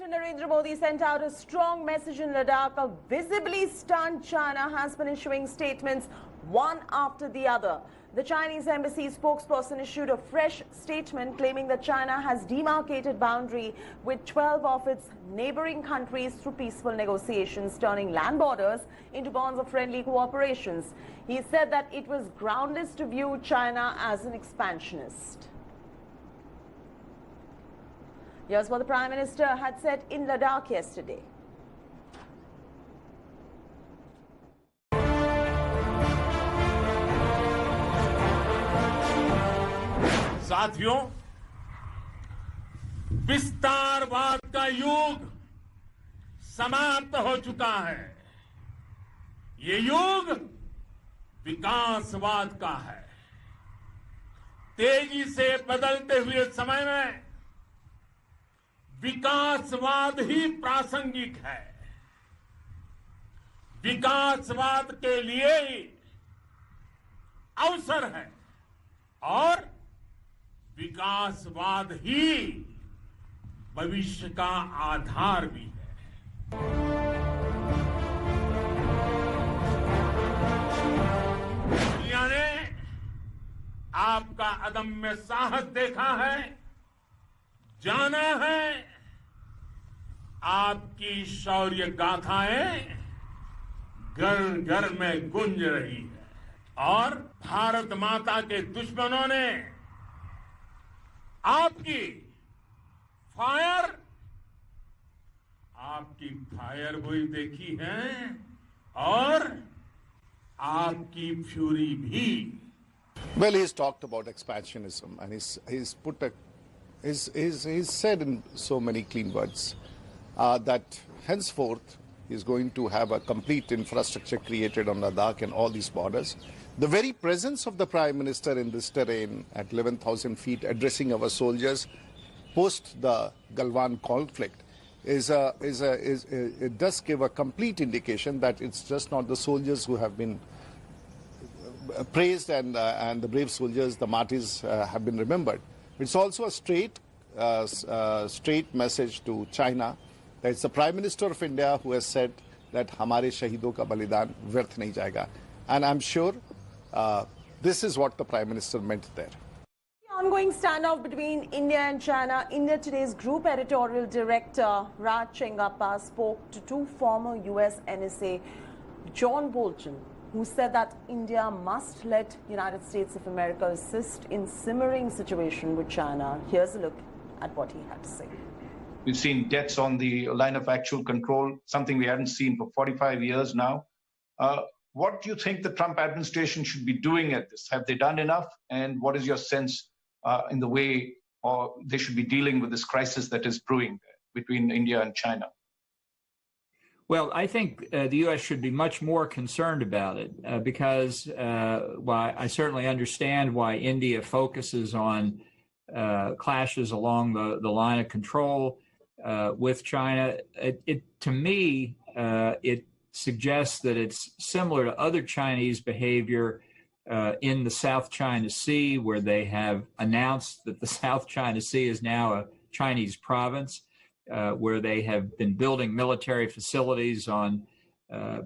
President Narendra Modi sent out a strong message in Ladakh. A visibly stunned China has been issuing statements one after the other. The Chinese embassy spokesperson issued a fresh statement claiming that China has demarcated boundary with 12 of its neighboring countries through peaceful negotiations, turning land borders into bonds of friendly cooperations. He said that it was groundless to view China as an expansionist. Here's what the Prime Minister had said in Ladakh yesterday. साथियों, विस्तारवाद का युग समाप्त हो चुका है। ये युग विकासवाद का है। तेजी से बदलते हुए समय में विकासवाद ही प्रासंगिक है। विकासवाद के लिए ही अवसर है और विकासवाद ही भविष्य का आधार भी है। दुनिया ने आपका अदम्य साहस देखा है, जाना है। आपकी शौर्य गाथाएं घर घर में गूंज रही है और भारत माता के दुश्मनों ने आपकी फायर हुई देखी है और आपकी फ्यूरी भी। Well, he's talked about expansionism, and he's said in so many clean words that henceforth he's going to have a complete infrastructure created on Ladakh and all these borders. The very presence of the Prime Minister in this terrain at 11,000 feet addressing our soldiers post the Galwan conflict it does give a complete indication that it's just not the soldiers who have been praised and the brave soldiers, the martyrs have been remembered. It's also a straight message to China that it's the Prime Minister of India who has said that हमारे शहीदों का बलिदान व्यर्थ नहीं जाएगा. And I'm sure this is what the Prime Minister meant there. The ongoing standoff between India and China. India Today's Group Editorial Director Raj Chengappa spoke to two former US NSA, John Bolton, who said that India must let United States of America assist in simmering situation with China. Here's a look at what he had to say. We've seen deaths on the line of actual control, something we haven't seen for 45 years now. What do you think the Trump administration should be doing at this? Have they done enough? And what is your sense in the way they should be dealing with this crisis that is brewing between India and China? Well, I think the U.S. should be much more concerned about it because while I certainly understand why India focuses on clashes along the line of control with China, to me, it suggests that it's similar to other Chinese behavior in the South China Sea, where they have announced that the South China Sea is now a Chinese province, where they have been building military facilities on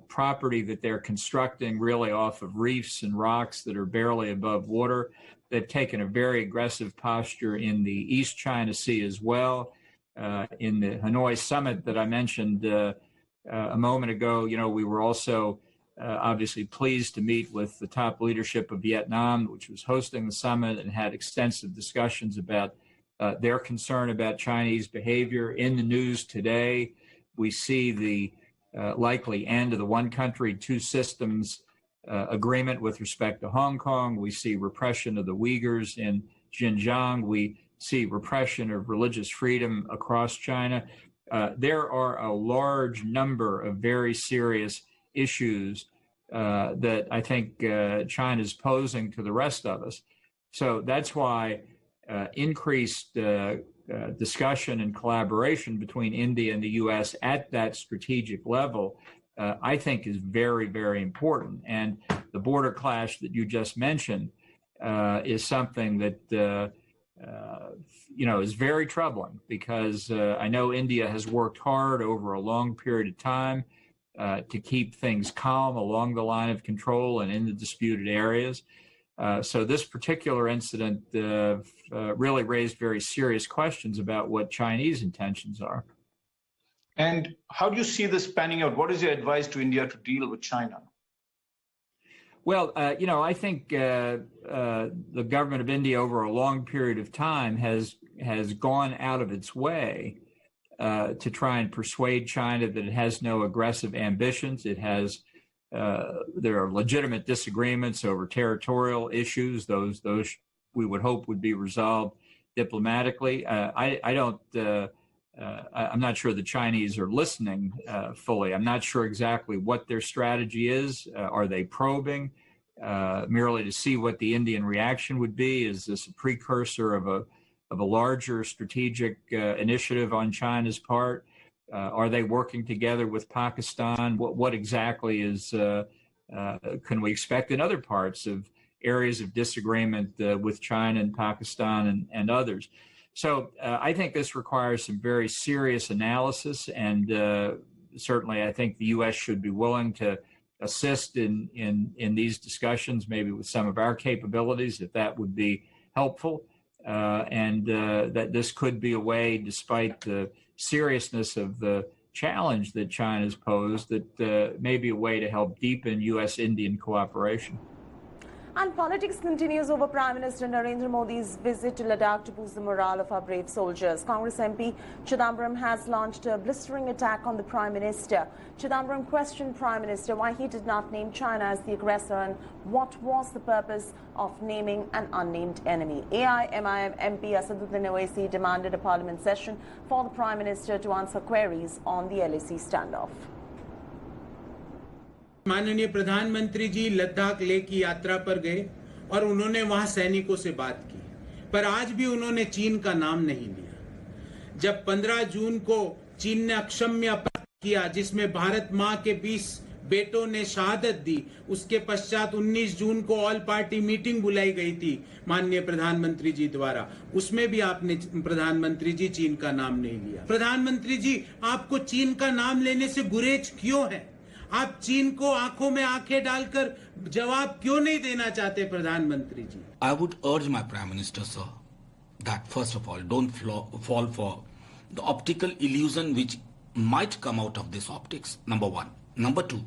property that they're constructing really off of reefs and rocks that are barely above water. They've taken a very aggressive posture in the East China Sea as well. In the Hanoi summit that I mentioned a moment ago, we were also obviously pleased to meet with the top leadership of Vietnam, which was hosting the summit, and had extensive discussions about their concern about Chinese behavior. In the news today, we see the likely end of the one country, two systems agreement with respect to Hong Kong. We see repression of the Uyghurs in Xinjiang. We see repression of religious freedom across China. There are a large number of very serious issues that I think China is posing to the rest of us. So that's why increased discussion and collaboration between India and the U.S. at that strategic level, I think is very, very important. And the border clash that you just mentioned is something that is very troubling, because I know India has worked hard over a long period of time to keep things calm along the line of control and in the disputed areas. So this particular incident really raised very serious questions about what Chinese intentions are. And how do you see this panning out? What is your advice to India to deal with China? Well, I think the government of India over a long period of time has gone out of its way to try and persuade China that it has no aggressive ambitions. It has there are legitimate disagreements over territorial issues. Those we would hope would be resolved diplomatically. I'm not sure the Chinese are listening fully. I'm not sure exactly what their strategy is. Are they probing merely to see what the Indian reaction would be? Is this a precursor of a larger strategic initiative on China's part? Are they working together with Pakistan? What exactly can we expect in other parts of areas of disagreement with China and Pakistan and others? So I think this requires some very serious analysis, and certainly I think the U.S. should be willing to assist in these discussions, maybe with some of our capabilities, if that would be helpful, and that this could be a way, despite the seriousness of the challenge that China's posed, that may be a way to help deepen U.S.-Indian cooperation. And politics continues over Prime Minister Narendra Modi's visit to Ladakh to boost the morale of our brave soldiers. Congress MP Chidambaram has launched a blistering attack on the Prime Minister. Chidambaram questioned Prime Minister why he did not name China as the aggressor and what was the purpose of naming an unnamed enemy. AIMIM MP Asaduddin Owaisi demanded a parliament session for the Prime Minister to answer queries on the LAC standoff. माननीय प्रधानमंत्री जी लद्दाख लेह की यात्रा पर गए और उन्होंने वहां सैनिकों से बात की, पर आज भी उन्होंने चीन का नाम नहीं लिया। जब 15 जून को चीन ने अक्षम्य अपराध किया, जिसमें भारत मां के 20 बेटों ने शहादत दी, उसके पश्चात 19 जून को ऑल पार्टी मीटिंग बुलाई गई थी माननीय प्रधानमंत्री जी द्वारा, उसमें भी आपने प्रधानमंत्री जी चीन का नाम नहीं लिया। प्रधानमंत्री जी, आपको चीन का नाम लेने से गुरेज क्यों है? आप चीन को आंखों में आंखें डालकर जवाब क्यों नहीं देना चाहते प्रधानमंत्री जी? I would urge my Prime Minister, sir, that first of all, don't fall for the optical illusion which might come out of this optics, number one. Number two,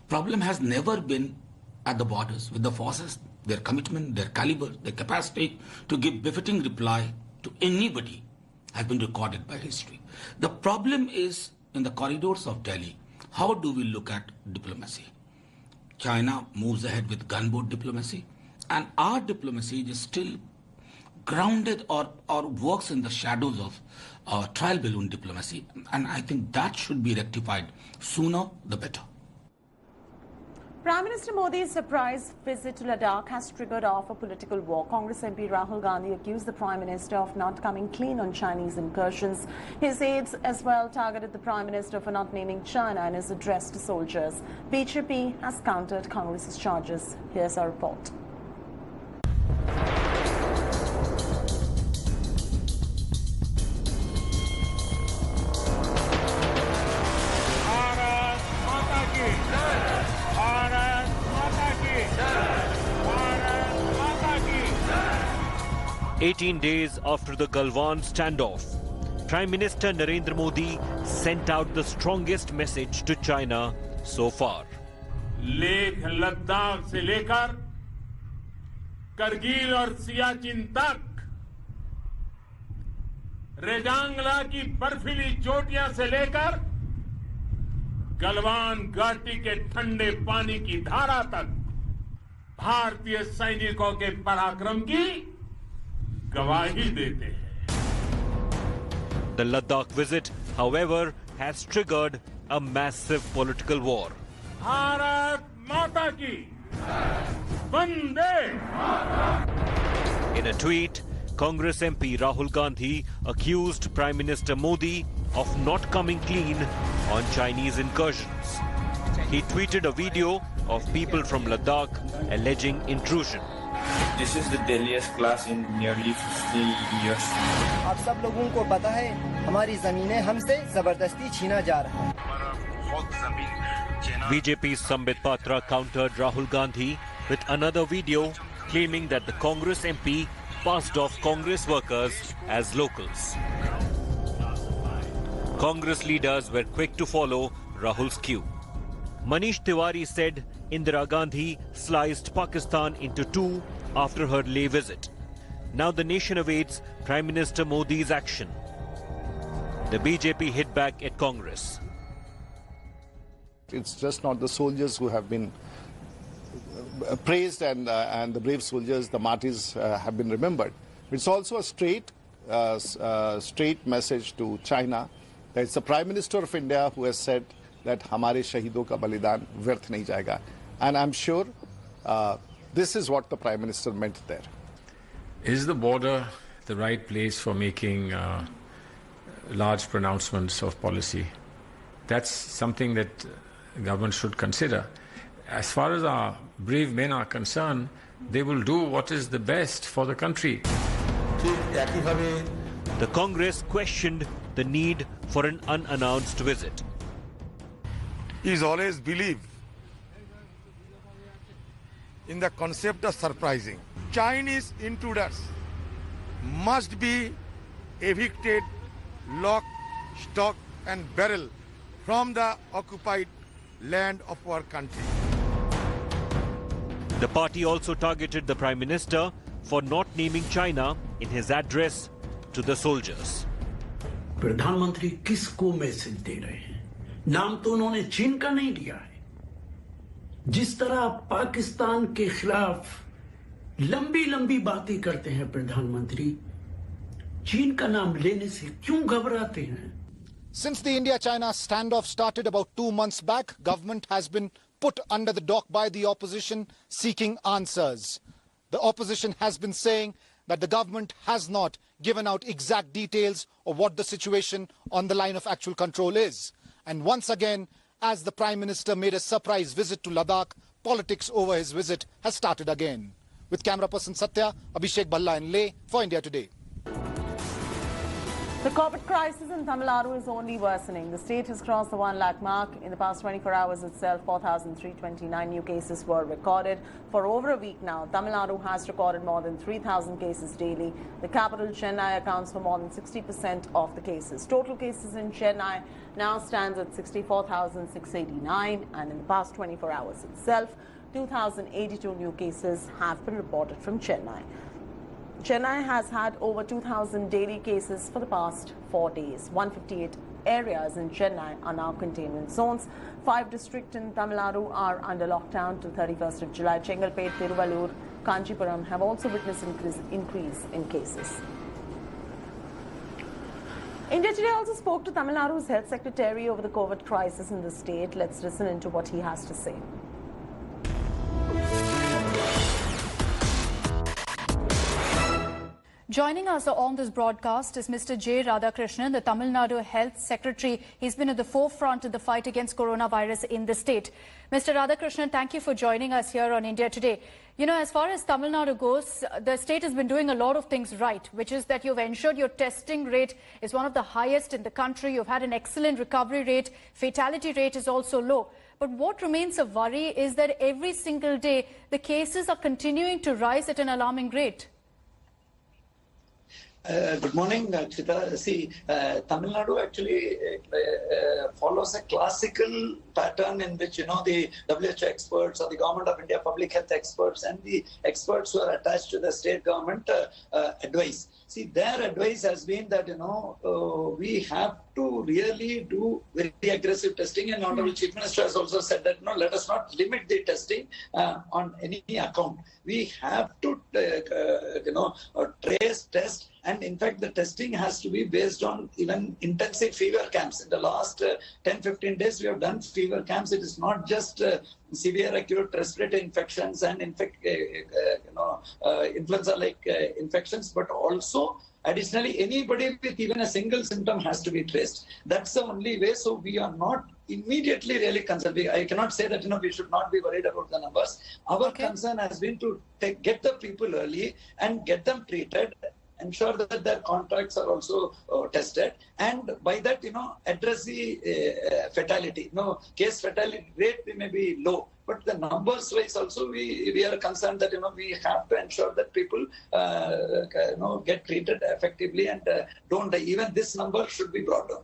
problem has never been at the borders with the forces, their commitment, their caliber, their capacity to give befitting reply to anybody has been recorded by history. The problem is in the corridors of Delhi. How do we look at diplomacy? China moves ahead with gunboat diplomacy, and our diplomacy is still grounded or works in the shadows of trial balloon diplomacy, and I think that should be rectified sooner the better. Prime Minister Modi's surprise visit to Ladakh has triggered off a political war. Congress MP Rahul Gandhi accused the Prime Minister of not coming clean on Chinese incursions. His aides as well targeted the Prime Minister for not naming China in his address to soldiers. BJP has countered Congress's charges. Here's our report. Bharat माता की जय। भारत माता की जय। भारत माता की जय। 18 days after the Galwan standoff, Prime Minister Narendra Modi sent out the strongest message to China so far. Leh Ladakh से लेकर करगिल और सियाचिन तक, रेजांगला की बर्फीली चोटियां से लेकर गलवान घाटी के ठंडे पानी की धारा तक भारतीय सैनिकों के पराक्रम की गवाही देते हैं। The Ladakh visit, however, has triggered a massive political war. Bharat माता की वंदे। In a tweet, Congress MP Rahul Gandhi accused Prime Minister Modi of not coming clean on Chinese incursions. He tweeted a video of people from Ladakh alleging intrusion. This is the deadliest clash in nearly 50 years. आप सब लोगों को पता है हमारी जमीनें हमसे जबरदस्ती छीना जा रहा है. BJP's Sambit Patra countered Rahul Gandhi with another video claiming that the Congress MP passed off Congress workers as locals. Congress leaders were quick to follow Rahul's cue. Manish Tiwari said Indira Gandhi sliced Pakistan into two after her Leh visit. Now the nation awaits Prime Minister Modi's action. The BJP hit back at Congress. It's just not the soldiers who have been praised and the brave soldiers, the martyrs, have been remembered. It's also a straight message to China that it's the Prime Minister of India who has said that हमारे शहीदों का बलिदान व्यर्थ नहीं जाएगा. And I'm sure this is what the Prime Minister meant there. Is the border the right place for making large pronouncements of policy? That's something that government should consider. As far as our brave men are concerned, they will do what is the best for the country. The Congress questioned the need for an unannounced visit. He's always believed in the concept of surprising. Chinese intruders must be evicted, lock, stock and barrel from the occupied land of our country. The party also targeted the Prime Minister for not naming China in his address to the soldiers. प्रधानमंत्री किसको message दे रहे हैं? नाम तो उन्होंने चीन का नहीं लिया है. जिस तरह पाकिस्तान के खिलाफ लंबी बातें करते हैं प्रधानमंत्री, चीन का नाम लेने से क्यों घबराते हैं? Since the India-China standoff started about 2 months back, government has been put under the dock by the opposition seeking answers. The opposition has been saying that the government has not given out exact details of what the situation on the line of actual control is. And once again, as the Prime Minister made a surprise visit to Ladakh, politics over his visit has started again. With camera person Satya, Abhishek Bhalla in Leh for India Today. The COVID crisis in Tamil Nadu is only worsening. The state has crossed the 1 lakh mark. In the past 24 hours itself, 4,329 new cases were recorded. For over a week now, Tamil Nadu has recorded more than 3,000 cases daily. The capital, Chennai, accounts for more than 60% of the cases. Total cases in Chennai now stands at 64,689, and in the past 24 hours itself, 2,082 new cases have been reported from Chennai. Chennai has had over 2,000 daily cases for the past 4 days. 158 areas in Chennai are now containment zones. 5 districts in Tamil Nadu are under lockdown till 31st of July. Chengalpet, Tiruvallur, Kanchipuram have also witnessed increase in cases. India Today also spoke to Tamil Nadu's health secretary over the COVID crisis in the state. Let's listen into what he has to say. Joining us on this broadcast is Mr. J. Radhakrishnan, the Tamil Nadu Health Secretary. He's been at the forefront of the fight against coronavirus in the state. Mr. Radhakrishnan, thank you for joining us here on India Today. You know, as far as Tamil Nadu goes, the state has been doing a lot of things right, which is that you've ensured your testing rate is one of the highest in the country. You've had an excellent recovery rate. Fatality rate is also low. But what remains a worry is that every single day, the cases are continuing to rise at an alarming rate. Good morning, Chita. See, Tamil Nadu actually follows a classical pattern in which, you know, the WHO experts or the Government of India public health experts and the experts who are attached to the state government advise. See, their advice has been that, you know, we have to really do very aggressive testing, and Honorable Chief Minister has also said that, no, let us not limit the testing on any account. We have to, trace, test, and in fact, the testing has to be based on even intensive fever camps. In the last 10-15 days, we have done fever camps. It is not just severe acute respiratory infections and influenza-like infections, but also Additionally, anybody with even a single symptom has to be traced. That's the only way. So we are not immediately really concerned. I cannot say that we should not be worried about the numbers. Our concern has been to get the people early and get them treated, ensure that their contacts are also tested, and by that address the fatality. Case fatality rate may be low, but the numbers wise also we are concerned that we have to ensure that people get treated effectively and don't die. Even this number should be brought down.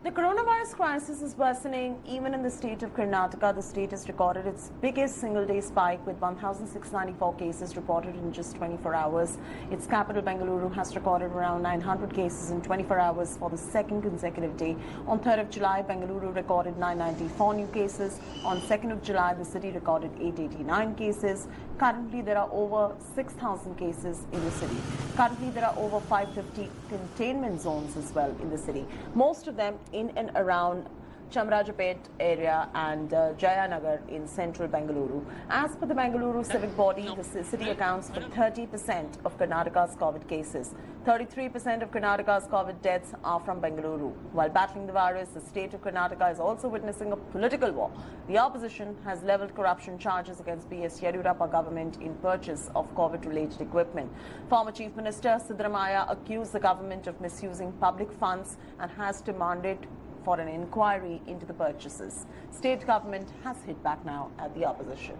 The coronavirus crisis is worsening even in the state of Karnataka. The state has recorded its biggest single-day spike with 1,694 cases reported in just 24 hours. Its capital, Bengaluru, has recorded around 900 cases in 24 hours for the second consecutive day. On 3rd of July, Bengaluru recorded 994 new cases. On 2nd of July, the city recorded 889 cases. Currently, there are over 6,000 cases in the city. Currently, there are over 550 containment zones as well in the city. Most of them in and around Chamrajapet area and Jayanagar in central Bengaluru. As per the Bengaluru civic body, the city accounts for 30% of Karnataka's COVID cases. 33% of Karnataka's COVID deaths are from Bengaluru. While battling the virus, the state of Karnataka is also witnessing a political war. The opposition has levelled corruption charges against B.S. Yediyurappa government in purchase of COVID-related equipment. Former Chief Minister Siddaramaiah accused the government of misusing public funds and has demanded for an inquiry into the purchases. State government has hit back now at the opposition.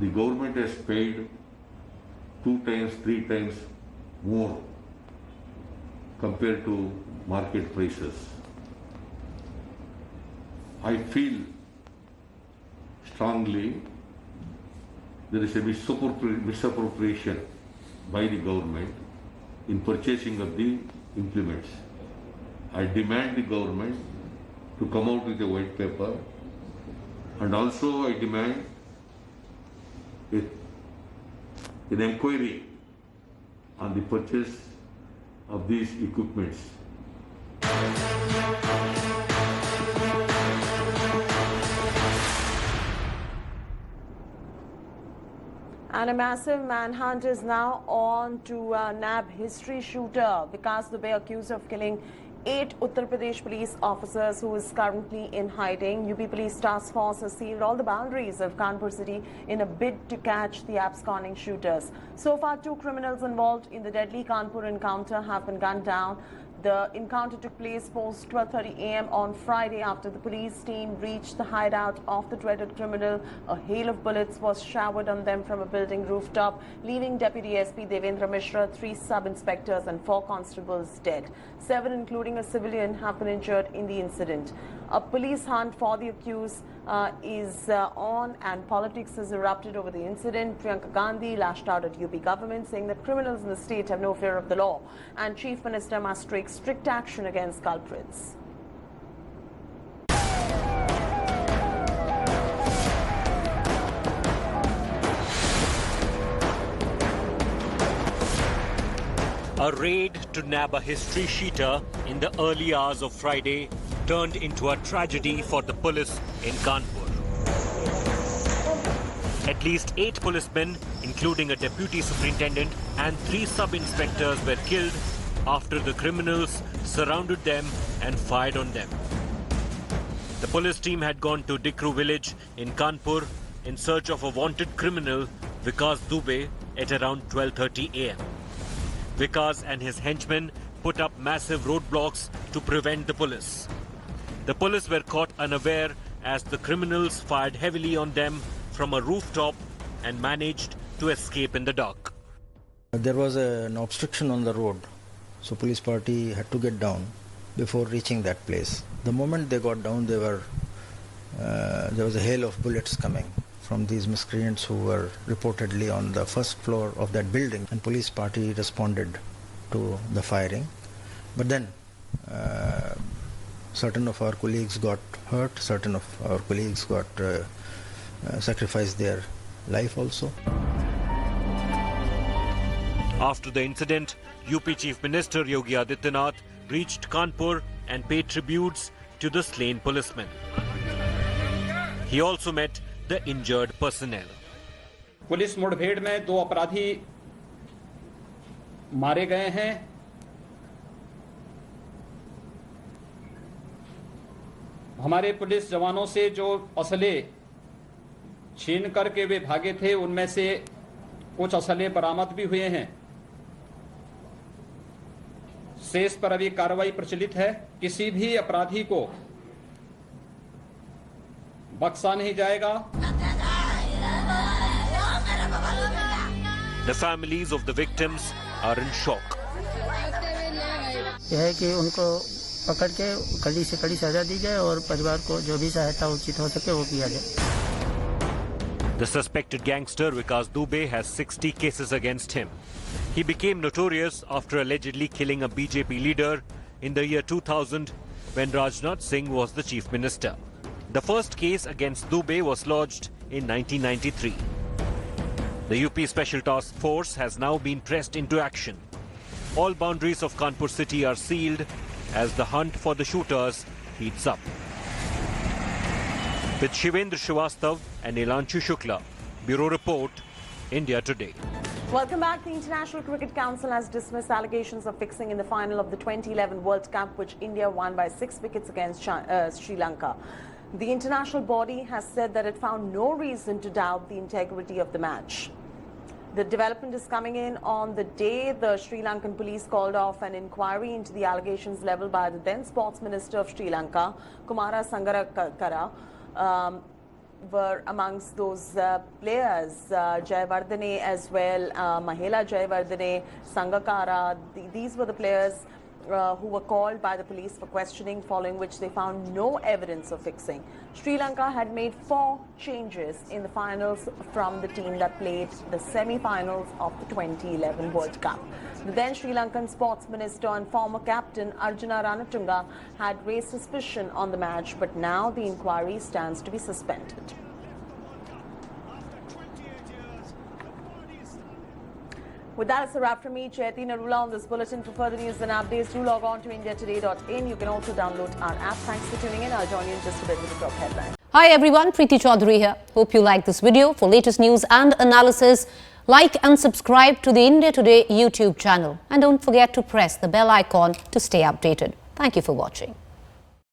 The government has paid 2 times, 3 times more compared to market prices. I feel strongly there is a misappropriation by the government in purchasing of the implements. I demand the government to come out with a white paper, and also I demand an inquiry on the purchase of these equipments. And a massive manhunt is now on to nab history shooter Vikas Dubey, accused of killing 8 Uttar Pradesh police officers, who is currently in hiding. UP Police Task Force has sealed all the boundaries of Kanpur city in a bid to catch the absconding shooters. So far, 2 criminals involved in the deadly Kanpur encounter have been gunned down. The encounter took place post 12:30 a.m. on Friday after the police team reached the hideout of the dreaded criminal. A hail of bullets was showered on them from a building rooftop, leaving Deputy SP Devendra Mishra, 3 sub-inspectors and 4 constables dead. 7, including a civilian, have been injured in the incident. A police hunt for the accused is on, and politics has erupted over the incident. Priyanka Gandhi lashed out at UP government, saying that criminals in the state have no fear of the law and Chief Minister must take strict action against culprits. A raid to nab a history sheeter in the early hours of Friday turned into a tragedy for the police in Kanpur. At least 8 policemen, including a deputy superintendent and 3 sub-inspectors, were killed after the criminals surrounded them and fired on them. The police team had gone to Dikru village in Kanpur in search of a wanted criminal, Vikas Dubey, at around 12:30 a.m. Vikas and his henchmen put up massive roadblocks to prevent the police. The police were caught unaware as the criminals fired heavily on them from a rooftop and managed to escape in the dark. There was an obstruction on the road, so police party had to get down before reaching that place. The moment they got down, there was a hail of bullets coming from these miscreants who were reportedly on the first floor of that building, and police party responded to the firing. But then certain of our colleagues got hurt, certain of our colleagues got sacrificed their life also. After the incident, UP Chief Minister Yogi Adityanath reached Kanpur and paid tributes to the slain policemen. He also met the injured personnel. Police मुठभेड़ में 2 अपराधी मारे गए हैं। हमारे police जवानों से जो असले छीन करके वे भागे थे, उनमें से कुछ असले बरामद भी हुए हैं। शेष पर अभी कार्रवाई प्रचलित है। किसी भी अपराधी को बख्शा नहीं जाएगा। The families of the victims are in shock. यह है कि उनको पकड़ के कड़ी से कड़ी सजा दी जाए और परिवार को जो भी सहायता उचित हो सके वो किया जाए। The suspected gangster Vikas Dubey has 60 cases against him. He became notorious after allegedly killing a BJP leader in the year 2000 when Rajnath Singh was the chief minister. The first case against Dubey was lodged in 1993. The UP Special Task Force has now been pressed into action. All boundaries of Kanpur city are sealed as the hunt for the shooters heats up. With Shivendra Srivastav and Nilanshu Shukla, Bureau Report, India Today. Welcome back. The International Cricket Council has dismissed allegations of fixing in the final of the 2011 World Cup, which India won by 6 wickets against Sri Lanka. The international body has said that it found no reason to doubt the integrity of the match. The development is coming in on the day the Sri Lankan police called off an inquiry into the allegations levelled by the then Sports Minister of Sri Lanka, Kumara Sangarakara, were amongst those players, Jayawardene as well, Mahela Jayawardene, Sangakkara. These were the players who were called by the police for questioning, following which they found no evidence of fixing. Sri Lanka had made 4 changes in the finals from the team that played the semi-finals of the 2011 World Cup. The then Sri Lankan sports minister and former captain Arjuna Ranatunga had raised suspicion on the match, but now the inquiry stands to be suspended. With that, it's a wrap from me, Chaiti Narula, on this bulletin. For further news and updates, do log on to IndiaToday.in. You can also download our app. Thanks for tuning in. I'll join you in just a bit with the top headlines. Hi everyone, Preeti Chaudhary here. Hope you like this video. For latest news and analysis, like and subscribe to the India Today YouTube channel. And don't forget to press the bell icon to stay updated. Thank you for watching.